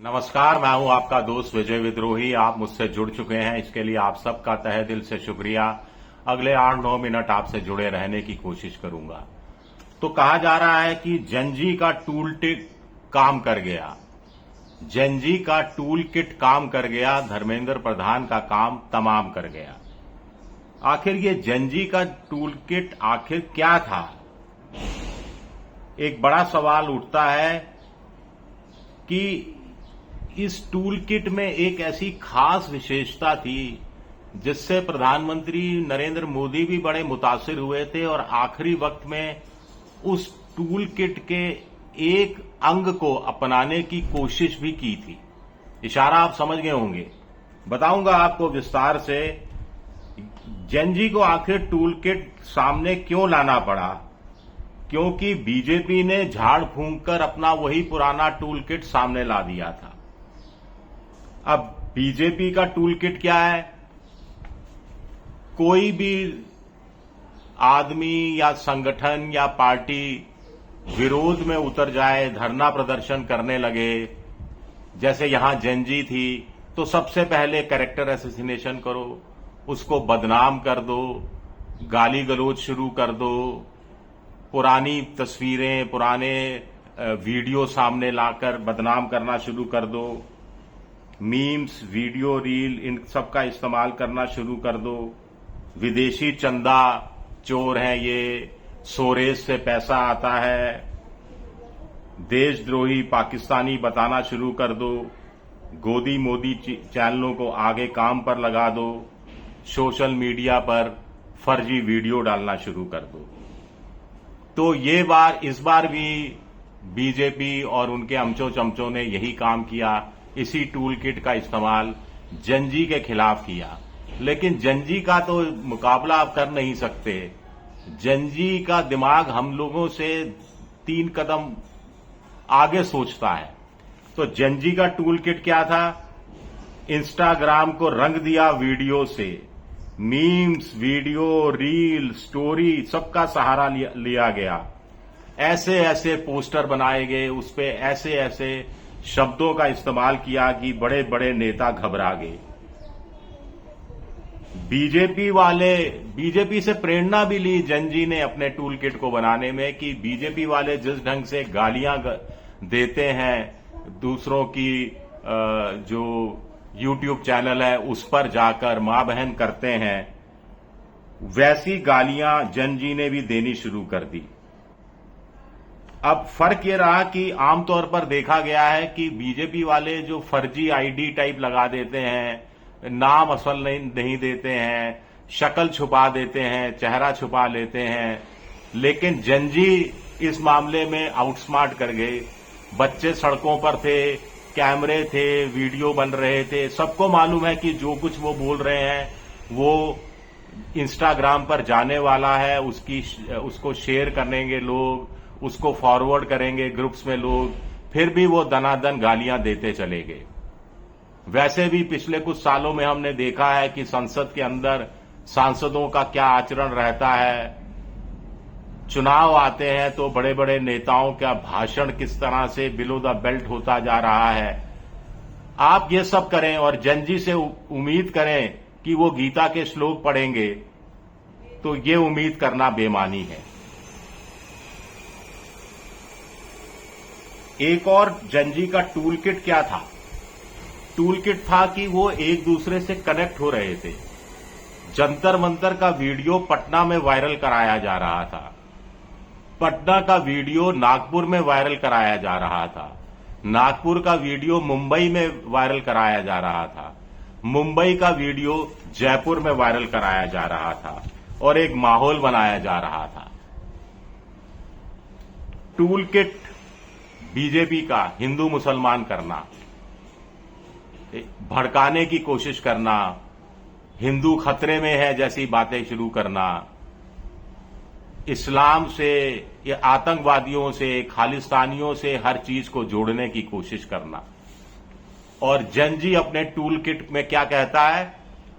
नमस्कार, मैं हूं आपका दोस्त विजय विद्रोही। आप मुझसे जुड़ चुके हैं, इसके लिए आप सबका तहे दिल से शुक्रिया। अगले 8-9 मिनट आपसे जुड़े रहने की कोशिश करूंगा। तो कहा जा रहा है कि जनजी का टूल किट काम कर गया। जनजी का टूल किट काम कर गया, धर्मेंद्र प्रधान का काम तमाम कर गया। आखिर ये जनजी का टूल किट आखिर क्या था? एक बड़ा सवाल उठता है कि इस टूल किट में एक ऐसी खास विशेषता थी जिससे प्रधानमंत्री नरेंद्र मोदी भी बड़े मुतासिर हुए थे और आखिरी वक्त में उस टूल किट के एक अंग को अपनाने की कोशिश भी की थी। इशारा आप समझ गए होंगे। बताऊंगा आपको विस्तार से जनजी को आखिर टूल किट सामने क्यों लाना पड़ा। क्योंकि बीजेपी ने झाड़ फूंक कर अपना वही पुराना टूल किट सामने ला दिया था। अब बीजेपी का टूल किट क्या है? कोई भी आदमी या संगठन या पार्टी विरोध में उतर जाए, धरना प्रदर्शन करने लगे, जैसे यहां जनजी थी, तो सबसे पहले कैरेक्टर असैसिनेशन करो, उसको बदनाम कर दो, गाली गलौज शुरू कर दो, पुरानी तस्वीरें, पुराने वीडियो सामने लाकर बदनाम करना शुरू कर दो, मीम्स, वीडियो रील, इन सब का इस्तेमाल करना शुरू कर दो। विदेशी चंदा चोर हैं ये, सोरेस से पैसा आता है, देशद्रोही पाकिस्तानी बताना शुरू कर दो, गोदी मोदी चैनलों को आगे काम पर लगा दो, सोशल मीडिया पर फर्जी वीडियो डालना शुरू कर दो। तो इस बार भी बीजेपी और उनके अमचो चमचों ने यही काम किया। इसी टूल किट का इस्तेमाल जनजी के खिलाफ किया। लेकिन जनजी का तो मुकाबला आप कर नहीं सकते। जनजी का दिमाग हम लोगों से 3 कदम आगे सोचता है। तो जनजी का टूल किट क्या था? इंस्टाग्राम को रंग दिया वीडियो से। मीम्स, वीडियो, रील, स्टोरी, सबका सहारा लिया गया। ऐसे ऐसे पोस्टर बनाए गए, उस पे ऐसे ऐसे शब्दों का इस्तेमाल किया कि बड़े बड़े नेता घबरा गए। बीजेपी से प्रेरणा भी ली जनजी ने अपने टूल किट को बनाने में, कि बीजेपी वाले जिस ढंग से गालियां देते हैं दूसरों की, जो यूट्यूब चैनल है उस पर जाकर मां बहन करते हैं, वैसी गालियां जनजी ने भी देनी शुरू कर दी। अब फर्क ये रहा कि आमतौर पर देखा गया है कि बीजेपी वाले जो फर्जी आईडी टाइप लगा देते हैं, नाम असल नहीं देते हैं, शक्ल छुपा देते हैं, चेहरा छुपा लेते हैं, लेकिन जनजी इस मामले में आउटस्मार्ट कर गए। बच्चे सड़कों पर थे, कैमरे थे, वीडियो बन रहे थे, सबको मालूम है कि जो कुछ वो बोल रहे हैं वो इंस्टाग्राम पर जाने वाला है, उसको शेयर करेंगे लोग, उसको फॉरवर्ड करेंगे ग्रुप्स में लोग, फिर भी वो दनादन गालियां देते चले गए। वैसे भी पिछले कुछ सालों में हमने देखा है कि संसद के अंदर सांसदों का क्या आचरण रहता है। चुनाव आते हैं तो बड़े बड़े नेताओं का भाषण किस तरह से बिलो द बेल्ट होता जा रहा है। आप ये सब करें और जनजी से उम्मीद करें कि वो गीता के श्लोक पढ़ेंगे, तो ये उम्मीद करना बेमानी है। एक और जनजी का टूल किट क्या था? टूल किट था कि वो एक दूसरे से कनेक्ट हो रहे थे। जंतर मंतर का वीडियो पटना में वायरल कराया जा रहा था, पटना का वीडियो नागपुर में वायरल कराया जा रहा था, नागपुर का वीडियो मुंबई में वायरल कराया जा रहा था, मुंबई का वीडियो जयपुर में वायरल कराया जा रहा था और एक माहौल बनाया जा रहा था। टूल किट बीजेपी का हिंदू मुसलमान करना, भड़काने की कोशिश करना, हिंदू खतरे में है जैसी बातें शुरू करना, इस्लाम से या आतंकवादियों से, खालिस्तानियों से हर चीज को जोड़ने की कोशिश करना। और जनजी अपने टूल किट में क्या कहता है?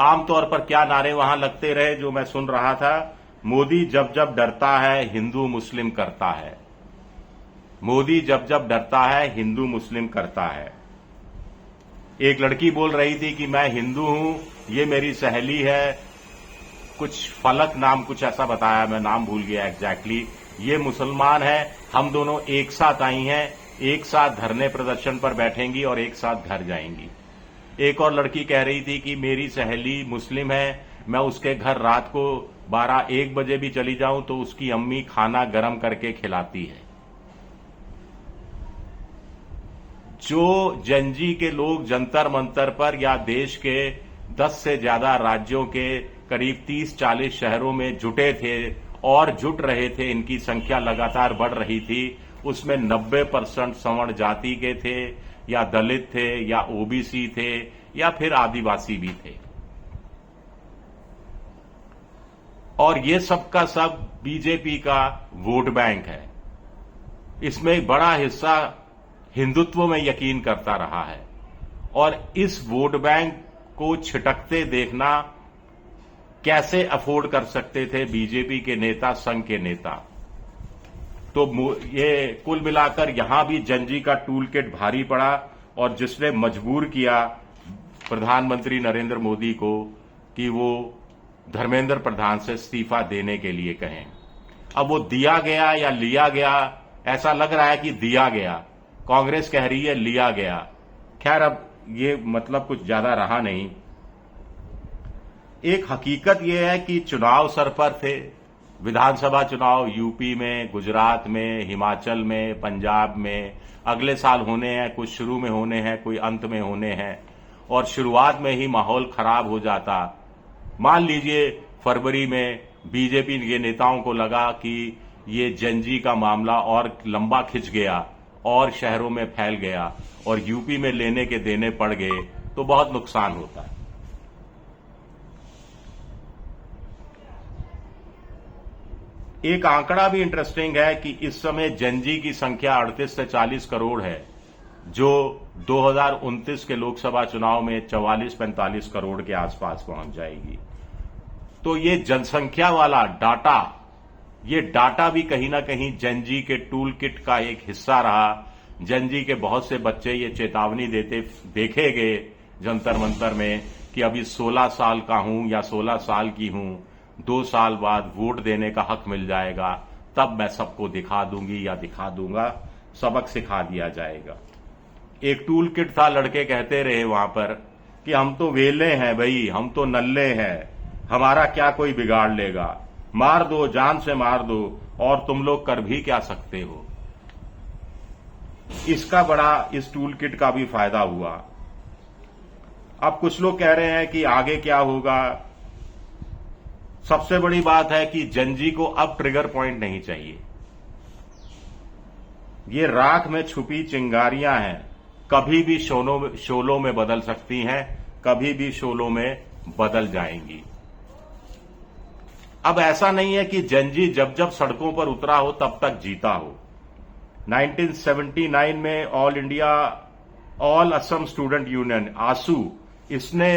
आमतौर पर क्या नारे वहां लगते रहे जो मैं सुन रहा था? मोदी जब जब डरता है हिंदू मुस्लिम करता है, मोदी जब जब डरता है हिंदू मुस्लिम करता है। एक लड़की बोल रही थी कि मैं हिंदू हूं, ये मेरी सहेली है, कुछ फलक नाम कुछ ऐसा बताया, मैं नाम भूल गया एग्जैक्टली। ये मुसलमान है, हम दोनों एक साथ आई हैं, एक साथ धरने प्रदर्शन पर बैठेंगी और एक साथ घर जाएंगी। एक और लड़की कह रही थी कि मेरी सहेली मुस्लिम है, मैं उसके घर रात को 12-1 बजे भी चली जाऊं तो उसकी अम्मी खाना गर्म करके खिलाती है। जो जंजी के लोग जंतर मंतर पर या देश के 10 से ज्यादा राज्यों के करीब 30-40 शहरों में जुटे थे और जुट रहे थे, इनकी संख्या लगातार बढ़ रही थी, उसमें 90% सवर्ण जाति के थे या दलित थे या ओबीसी थे या फिर आदिवासी भी थे। और ये सब का सब बीजेपी का वोट बैंक है। इसमें एक बड़ा हिस्सा हिंदुत्व में यकीन करता रहा है और इस वोट बैंक को छिटकते देखना कैसे अफोर्ड कर सकते थे बीजेपी के नेता, संघ के नेता। तो ये कुल मिलाकर यहां भी जंजी का टूल किट भारी पड़ा और जिसने मजबूर किया प्रधानमंत्री नरेंद्र मोदी को कि वो धर्मेंद्र प्रधान से इस्तीफा देने के लिए कहें। अब वो दिया गया या लिया गया, ऐसा लग रहा है कि दिया गया। कांग्रेस कह रही है लिया गया। खैर अब ये मतलब कुछ ज्यादा रहा नहीं। एक हकीकत यह है कि चुनाव सर पर थे, विधानसभा चुनाव यूपी में, गुजरात में, हिमाचल में, पंजाब में अगले साल होने हैं, कुछ शुरू में होने हैं, कोई अंत में होने हैं और शुरुआत में ही माहौल खराब हो जाता। मान लीजिए फरवरी में बीजेपी के नेताओं को लगा कि ये जंजी का मामला और लंबा खिंच गया और शहरों में फैल गया और यूपी में लेने के देने पड़ गए तो बहुत नुकसान होता है। एक आंकड़ा भी इंटरेस्टिंग है कि इस समय जंजी की संख्या 38 से 40 करोड़ है, जो 2029 के लोकसभा चुनाव में 44-45 करोड़ के आसपास पहुंच जाएगी। तो ये जनसंख्या वाला डाटा, ये डाटा भी कहीं ना कहीं जंजी के टूल किट का एक हिस्सा रहा। जंजी के बहुत से बच्चे ये चेतावनी देखे गए जंतर मंतर में कि अभी 16 साल का हूं या 16 साल की हूं, 2 साल बाद वोट देने का हक मिल जाएगा, तब मैं सबको दिखा दूंगी या दिखा दूंगा, सबक सिखा दिया जाएगा। एक टूल किट था, लड़के कहते रहे वहां पर कि हम तो वेले हैं भाई, हम तो नल्ले हैं, हमारा क्या कोई बिगाड़ लेगा, मार दो, जान से मार दो और तुम लोग कर भी क्या सकते हो। इसका बड़ा इस टूल किट का भी फायदा हुआ। अब कुछ लोग कह रहे हैं कि आगे क्या होगा। सबसे बड़ी बात है कि जंजी को अब ट्रिगर पॉइंट नहीं चाहिए। ये राख में छुपी चिंगारियां हैं, कभी भी शोलों में बदल सकती हैं, कभी भी शोलों में बदल जाएंगी। अब ऐसा नहीं है कि जंजी जब जब सड़कों पर उतरा हो तब तक जीता हो। 1979 में ऑल असम स्टूडेंट यूनियन आसू, इसने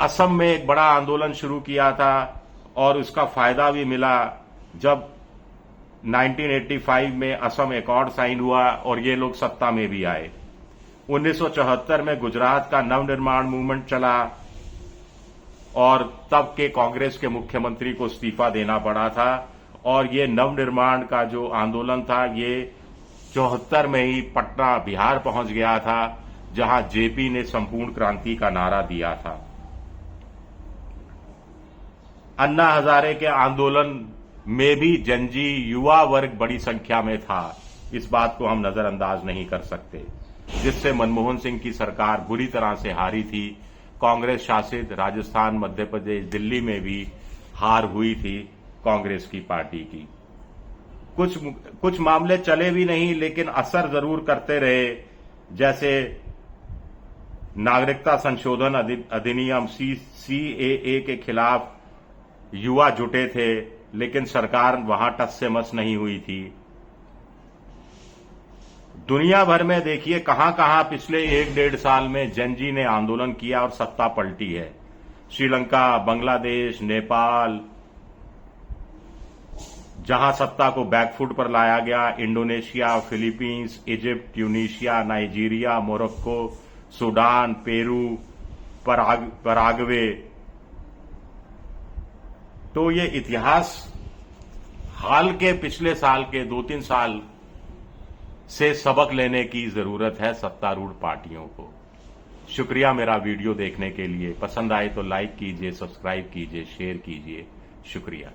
असम में एक बड़ा आंदोलन शुरू किया था और उसका फायदा भी मिला जब 1985 में असम एकॉर्ड साइन हुआ और ये लोग सत्ता में भी आए। 1974 में गुजरात का नवनिर्माण मूवमेंट चला और तब के कांग्रेस के मुख्यमंत्री को इस्तीफा देना पड़ा था और ये नवनिर्माण का जो आंदोलन था ये 74 में ही पटना बिहार पहुंच गया था, जहां जेपी ने संपूर्ण क्रांति का नारा दिया था। अन्ना हजारे के आंदोलन में भी जंजी युवा वर्ग बड़ी संख्या में था, इस बात को हम नजरअंदाज नहीं कर सकते, जिससे मनमोहन सिंह की सरकार बुरी तरह से हारी थी। कांग्रेस शासित राजस्थान, मध्य प्रदेश, दिल्ली में भी हार हुई थी कांग्रेस की पार्टी की। कुछ मामले चले भी नहीं लेकिन असर जरूर करते रहे, जैसे नागरिकता संशोधन अधिनियम CAA के खिलाफ युवा जुटे थे लेकिन सरकार वहां टस से मस नहीं हुई थी। दुनिया भर में देखिए कहां कहां पिछले 1-1.5 साल में जंजी ने आंदोलन किया और सत्ता पलटी है। श्रीलंका, बांग्लादेश, नेपाल, जहां सत्ता को बैकफुट पर लाया गया, Indonesia, Philippines, Egypt, Tunisia, Nigeria, Morocco, Sudan, Peru, Paraguay. तो ये इतिहास हाल के पिछले साल के 2-3 साल से सबक लेने की जरूरत है सत्तारूढ़ पार्टियों को। शुक्रिया मेरा वीडियो देखने के लिए। पसंद आए तो लाइक कीजिए, सब्सक्राइब कीजिए, शेयर कीजिए। शुक्रिया।